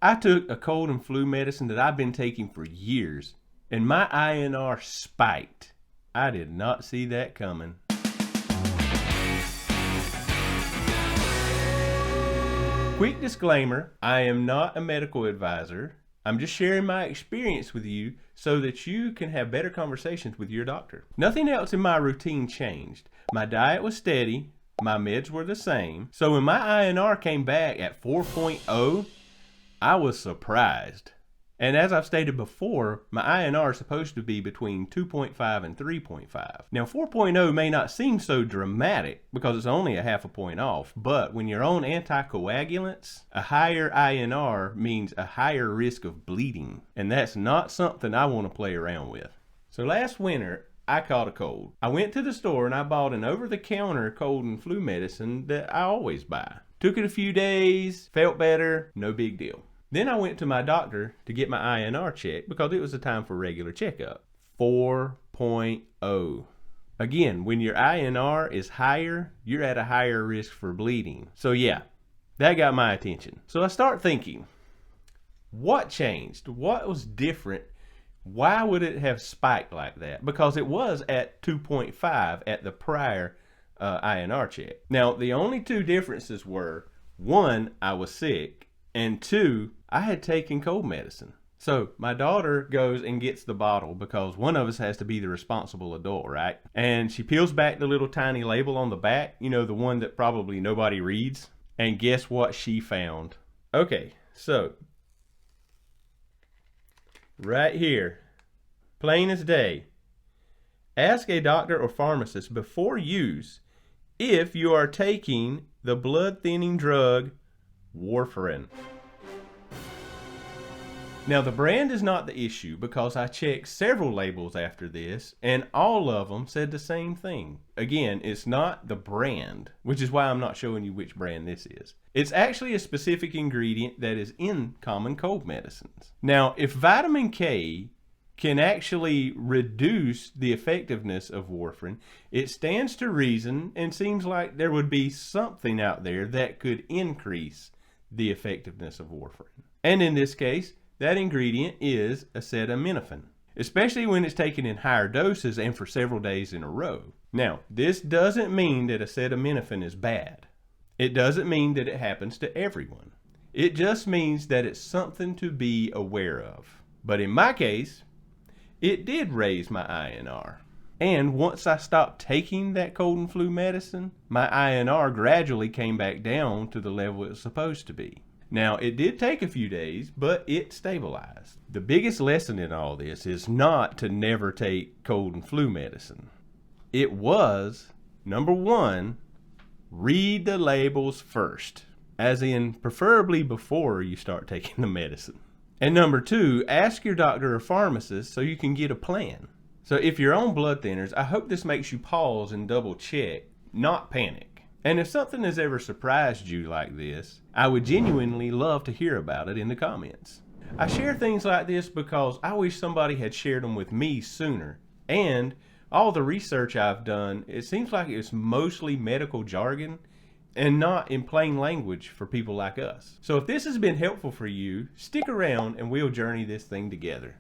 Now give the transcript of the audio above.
I took a cold and flu medicine that I've been taking for years, and my INR spiked. I did not see that coming. Quick disclaimer, I am not a medical advisor. I'm just sharing my experience with you so that you can have better conversations with your doctor. Nothing else in my routine changed. My diet was steady, my meds were the same. So when my INR came back at 4.0, I was surprised. And as I've stated before, my INR is supposed to be between 2.5 and 3.5. Now 4.0 may not seem so dramatic because it's only a half a point off, but when you're on anticoagulants, a higher INR means a higher risk of bleeding. And that's not something I want to play around with. So last winter, I caught a cold. I went to the store and I bought an over-the-counter cold and flu medicine that I always buy. Took it a few days, felt better, no big deal. Then I went to my doctor to get my INR checked because it was the time for regular checkup. 4.0. Again, when your INR is higher, you're at a higher risk for bleeding. So yeah, that got my attention. So I start thinking, what changed? What was different? Why would it have spiked like that? Because it was at 2.5 at the prior INR check. Now, the only two differences were, one, I was sick, and two, I had taken cold medicine. So my daughter goes and gets the bottle because one of us has to be the responsible adult, right? And she peels back the little tiny label on the back, you know, the one that probably nobody reads. And guess what she found? Okay, so right here, plain as day. Ask a doctor or pharmacist before use if you are taking the blood thinning drug Warfarin. Now the brand is not the issue because I checked several labels after this and all of them said the same thing. Again, it's not the brand, which is why I'm not showing you which brand this is. It's actually a specific ingredient that is in common cold medicines. Now, if vitamin K can actually reduce the effectiveness of warfarin, it stands to reason and seems like there would be something out there that could increase the effectiveness of warfarin. And in this case, that ingredient is acetaminophen, especially when it's taken in higher doses and for several days in a row. Now, this doesn't mean that acetaminophen is bad. It doesn't mean that it happens to everyone. It just means that it's something to be aware of. But in my case, it did raise my INR. And once I stopped taking that cold and flu medicine, my INR gradually came back down to the level it was supposed to be. Now, it did take a few days, but it stabilized. The biggest lesson in all this is not to never take cold and flu medicine. It was, number one, read the labels first, as in preferably before you start taking the medicine. And number two, ask your doctor or pharmacist so you can get a plan. So if you're on blood thinners, I hope this makes you pause and double check, not panic. And if something has ever surprised you like this, I would genuinely love to hear about it in the comments. I share things like this because I wish somebody had shared them with me sooner. And all the research I've done, it seems like it's mostly medical jargon and not in plain language for people like us. So if this has been helpful for you, stick around and we'll journey this thing together.